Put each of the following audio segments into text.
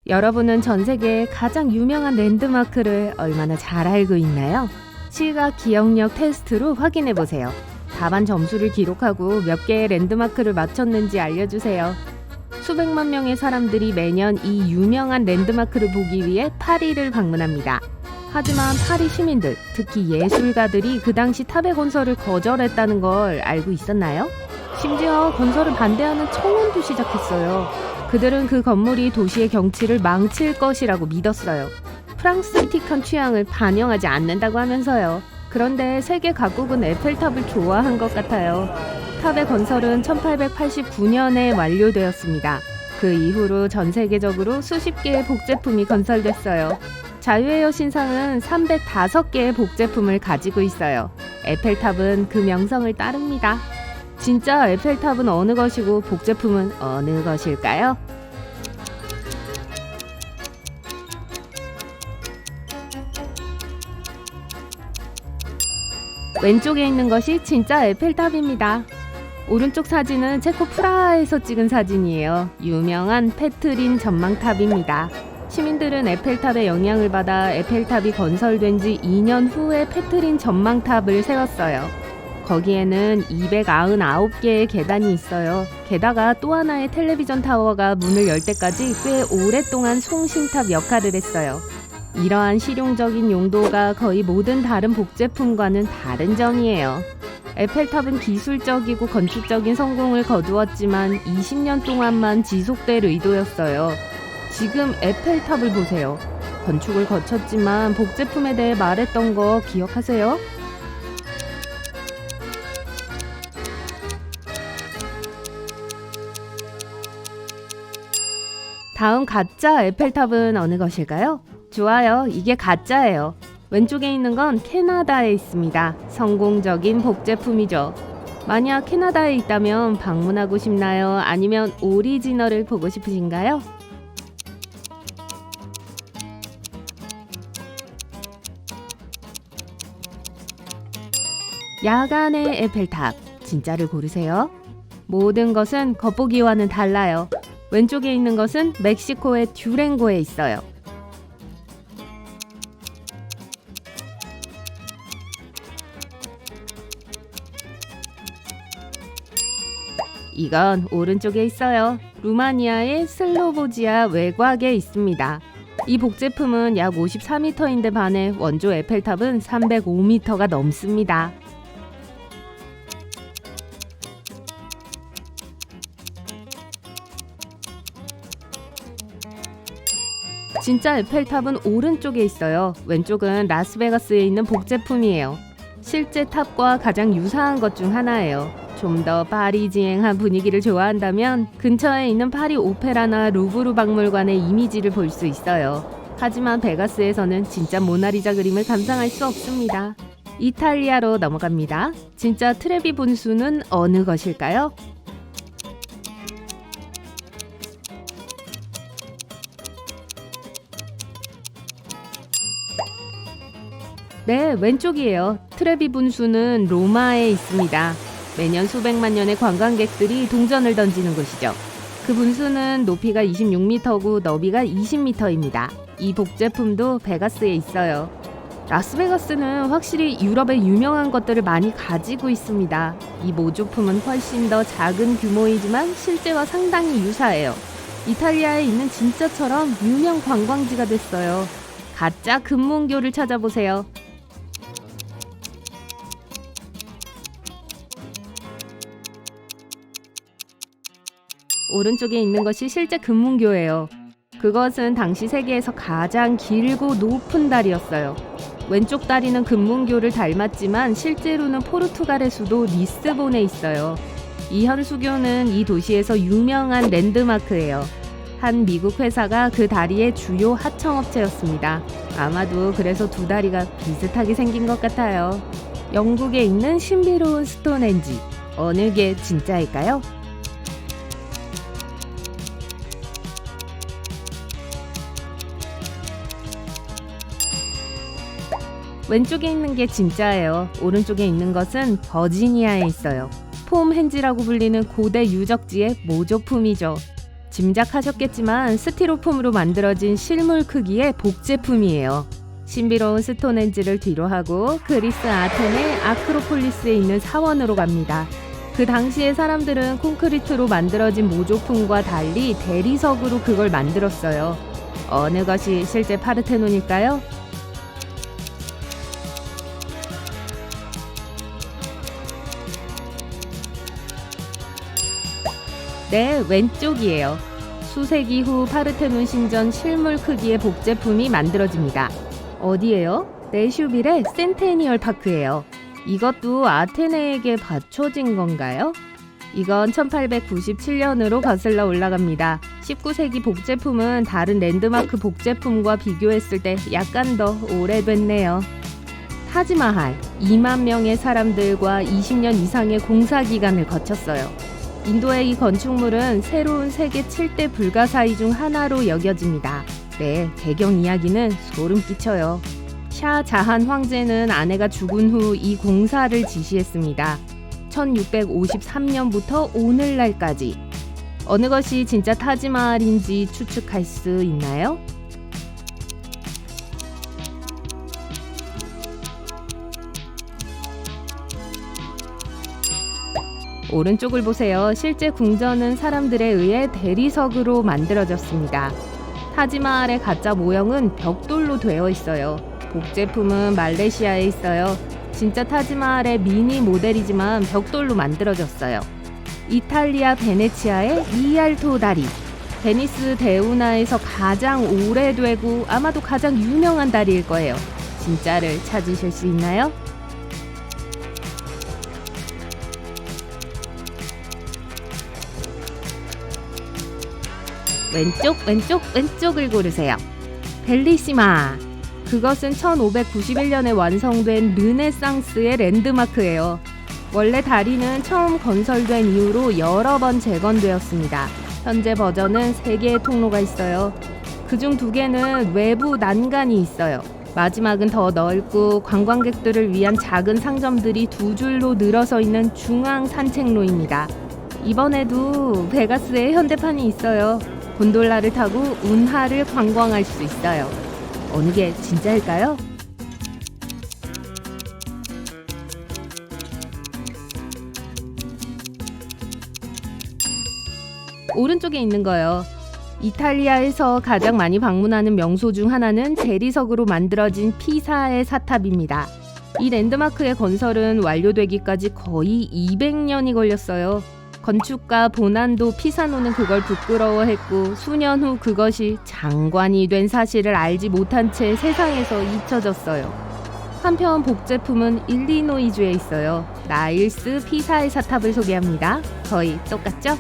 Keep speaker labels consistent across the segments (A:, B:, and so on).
A: 여러분은 전 세계의 가장 유명한 랜드마크를 얼마나 잘 알고 있나요? 시각 기억력 테스트로 확인해 보세요. 답안 점수를 기록하고 몇 개의 랜드마크를 맞췄는지 알려주세요. 수백만 명의 사람들이 매년 이 유명한 랜드마크를 보기 위해 파리를 방문합니다. 하지만 파리 시민들, 특히 예술가들이 그 당시 탑의 건설을 거절했다는 걸 알고 있었나요? 심지어 건설을 반대하는 청원도 시작했어요. 그들은 그 건물이 도시의 경치를 망칠 것이라고 믿었어요. 프랑스틱한 취향을 반영하지 않는다고 하면서요. 그런데 세계 각국은 에펠탑을 좋아한 것 같아요. 탑의 건설은 1889년에 완료되었습니다. 그 이후로 전 세계적으로 수십 개의 복제품이 건설됐어요. 자유의 여신상은 305개의 복제품을 가지고 있어요. 에펠탑은 그 명성을 따릅니다. 진짜 에펠탑은 어느 것이고 복제품은 어느 것일까요? 왼쪽에 있는 것이 진짜 에펠탑입니다. 오른쪽 사진은 체코 프라하에서 찍은 사진이에요. 유명한 페트린 전망탑입니다. 시민들은 에펠탑의 영향을 받아 에펠탑이 건설된 지 2년 후에 페트린 전망탑을 세웠어요. 거기에는 299개의 계단이 있어요. 게다가 또 하나의 텔레비전 타워가 문을 열 때까지 꽤 오랫동안 송신탑 역할을 했어요. 이러한 실용적인 용도가 거의 모든 다른 복제품과는 다른 점이에요. 에펠탑은 기술적이고 건축적인 성공을 거두었지만 20년 동안만 지속될 의도였어요. 지금 에펠탑을 보세요. 건축을 거쳤지만 복제품에 대해 말했던 거 기억하세요? 다음 가짜 에펠탑은 어느 것일까요? 좋아요, 이게 가짜예요. 왼쪽에 있는 건 캐나다에 있습니다. 성공적인 복제품이죠. 만약 캐나다에 있다면 방문하고 싶나요? 아니면 오리지널을 보고 싶으신가요? 야간의 에펠탑, 진짜를 고르세요. 모든 것은 겉보기와는 달라요. 왼쪽에 있는 것은 멕시코의 듀랭고에 있어요. 이건 오른쪽에 있어요. 루마니아의 슬로보지아 외곽에 있습니다. 이 복제품은 약 54m인데 반해 원조 에펠탑은 305m가 넘습니다. 진짜 에펠탑은 오른쪽에 있어요. 왼쪽은 라스베가스에 있는 복제품이에요. 실제 탑과 가장 유사한 것 중 하나예요. 좀 더 파리지앵한 분위기를 좋아한다면 근처에 있는 파리 오페라나 루브르 박물관의 이미지를 볼 수 있어요. 하지만 베가스에서는 진짜 모나리자 그림을 감상할 수 없습니다. 이탈리아로 넘어갑니다. 진짜 트레비 분수는 어느 것일까요? 네, 왼쪽이에요. 트레비 분수는 로마에 있습니다. 매년 수백만 년의 관광객들이 동전을 던지는 곳이죠. 그 분수는 높이가 26m고 너비가 20m입니다. 이 복제품도 베가스에 있어요. 라스베가스는 확실히 유럽의 유명한 것들을 많이 가지고 있습니다. 이 모조품은 훨씬 더 작은 규모이지만 실제와 상당히 유사해요. 이탈리아에 있는 진짜처럼 유명 관광지가 됐어요. 가짜 금문교를 찾아보세요. 오른쪽에 있는 것이 실제 금문교예요. 그것은 당시 세계에서 가장 길고 높은 다리였어요. 왼쪽 다리는 금문교를 닮았지만 실제로는 포르투갈의 수도 리스본에 있어요. 이 현수교는 이 도시에서 유명한 랜드마크예요. 한 미국 회사가 그 다리의 주요 하청업체였습니다. 아마도 그래서 두 다리가 비슷하게 생긴 것 같아요. 영국에 있는 신비로운 스톤헨지, 어느 게 진짜일까요? 왼쪽에 있는 게 진짜예요. 오른쪽에 있는 것은 버지니아에 있어요. 폼헨지라고 불리는 고대 유적지의 모조품이죠. 짐작하셨겠지만 스티로폼으로 만들어진 실물 크기의 복제품이에요. 신비로운 스톤헨지를 뒤로하고 그리스 아테네 아크로폴리스에 있는 사원으로 갑니다. 그 당시에 사람들은 콘크리트로 만들어진 모조품과 달리 대리석으로 그걸 만들었어요. 어느 것이 실제 파르테논일까요? 네, 왼쪽이에요. 수세기 후 파르테논 신전 실물 크기의 복제품이 만들어집니다. 어디예요? 내슈빌의 센테니얼 파크예요. 이것도 아테네에게 바쳐진 건가요? 이건 1897년으로 거슬러 올라갑니다. 19세기 복제품은 다른 랜드마크 복제품과 비교했을 때 약간 더 오래됐네요. 타지마할, 2만 명의 사람들과 20년 이상의 공사 기간을 거쳤어요. 인도의 이 건축물은 새로운 세계 7대 불가사의 중 하나로 여겨집니다. 네, 배경 이야기는 소름 끼쳐요. 샤 자한 황제는 아내가 죽은 후 이 공사를 지시했습니다. 1653년부터 오늘날까지. 어느 것이 진짜 타지마할인지 추측할 수 있나요? 오른쪽을 보세요. 실제 궁전은 사람들에 의해 대리석으로 만들어졌습니다. 타지마할의 가짜 모형은 벽돌로 되어 있어요. 복제품은 말레이시아에 있어요. 진짜 타지마할의 미니 모델이지만 벽돌로 만들어졌어요. 이탈리아 베네치아의 리알토 다리. 베니스 대운하에서 가장 오래되고 아마도 가장 유명한 다리일 거예요. 진짜를 찾으실 수 있나요? 왼쪽을 고르세요. 벨리시마. 그것은 1591년에 완성된 르네상스의 랜드마크예요. 원래 다리는 처음 건설된 이후로 여러 번 재건되었습니다. 현재 버전은 3개의 통로가 있어요. 그중 2개는 외부 난간이 있어요. 마지막은 더 넓고 관광객들을 위한 작은 상점들이 2줄로 늘어서 있는 중앙 산책로입니다. 이번에도 베가스에 현대판이 있어요. 곤돌라를 타고 운하를 관광할 수 있어요. 어느 게 진짜일까요? 오른쪽에 있는 거요. 이탈리아에서 가장 많이 방문하는 명소 중 하나는 대리석으로 만들어진 피사의 사탑입니다. 이 랜드마크의 건설은 완료되기까지 거의 200년이 걸렸어요. 건축가 보난도 피사노는 그걸 부끄러워했고 수년 후 그것이 장관이 된 사실을 알지 못한 채 세상에서 잊혀졌어요. 한편 복제품은 일리노이주에 있어요. 나일스 피사의 사탑을 소개합니다. 거의 똑같죠?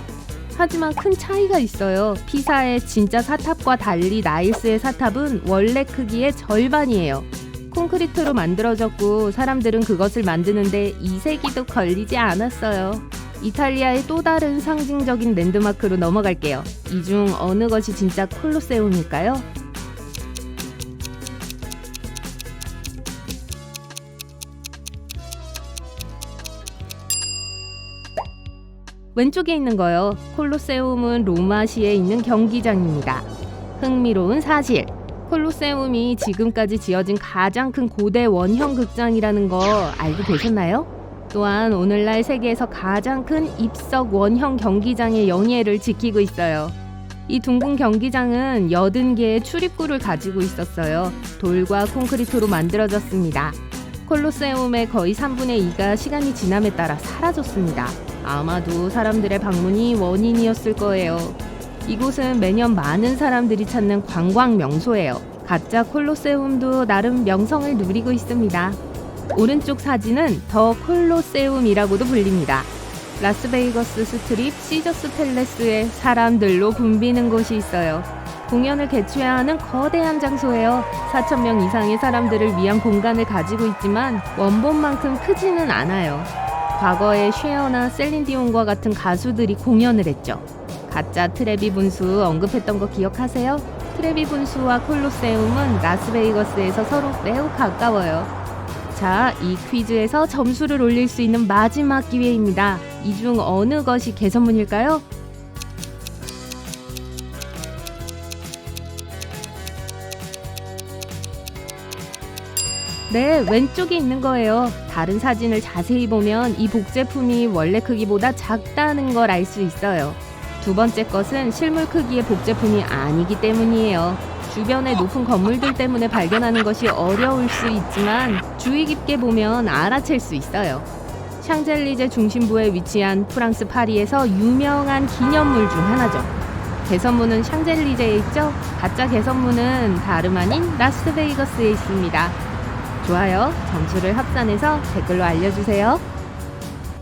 A: 하지만 큰 차이가 있어요. 피사의 진짜 사탑과 달리 나일스의 사탑은 원래 크기의 절반이에요. 콘크리트로 만들어졌고 사람들은 그것을 만드는데 2세기도 걸리지 않았어요. 이탈리아의 또 다른 상징적인 랜드마크로 넘어갈게요. 이 중 어느 것이 진짜 콜로세움일까요? 왼쪽에 있는 거요. 콜로세움은 로마시에 있는 경기장입니다. 흥미로운 사실. 콜로세움이 지금까지 지어진 가장 큰 고대 원형 극장이라는 거 알고 계셨나요? 또한 오늘날 세계에서 가장 큰 입석 원형 경기장의 영예를 지키고 있어요. 이 둥근 경기장은 80개의 출입구를 가지고 있었어요. 돌과 콘크리트로 만들어졌습니다. 콜로세움의 거의 3분의 2가 시간이 지남에 따라 사라졌습니다. 아마도 사람들의 방문이 원인이었을 거예요. 이곳은 매년 많은 사람들이 찾는 관광 명소예요. 가짜 콜로세움도 나름 명성을 누리고 있습니다. 오른쪽 사진은 더 콜로세움이라고도 불립니다. 라스베이거스 스트립 시저스 팰레스에 사람들로 붐비는 곳이 있어요. 공연을 개최해야 하는 거대한 장소예요. 4,000명 이상의 사람들을 위한 공간을 가지고 있지만 원본만큼 크지는 않아요. 과거에 쉐어나 셀린디온과 같은 가수들이 공연을 했죠. 가짜 트레비 분수 언급했던 거 기억하세요? 트레비 분수와 콜로세움은 라스베이거스에서 서로 매우 가까워요. 자, 이 퀴즈에서 점수를 올릴 수 있는 마지막 기회입니다. 이 중 어느 것이 개선문일까요? 네, 왼쪽에 있는 거예요. 다른 사진을 자세히 보면 이 복제품이 원래 크기보다 작다는 걸 알 수 있어요. 두 번째 것은 실물 크기의 복제품이 아니기 때문이에요. 주변의 높은 건물들 때문에 발견하는 것이 어려울 수 있지만 주의 깊게 보면 알아챌 수 있어요. 샹젤리제 중심부에 위치한 프랑스 파리에서 유명한 기념물 중 하나죠. 개선문은 샹젤리제에 있죠? 가짜 개선문은 다름 아닌 라스베이거스에 있습니다. 좋아요, 점수를 합산해서 댓글로 알려주세요.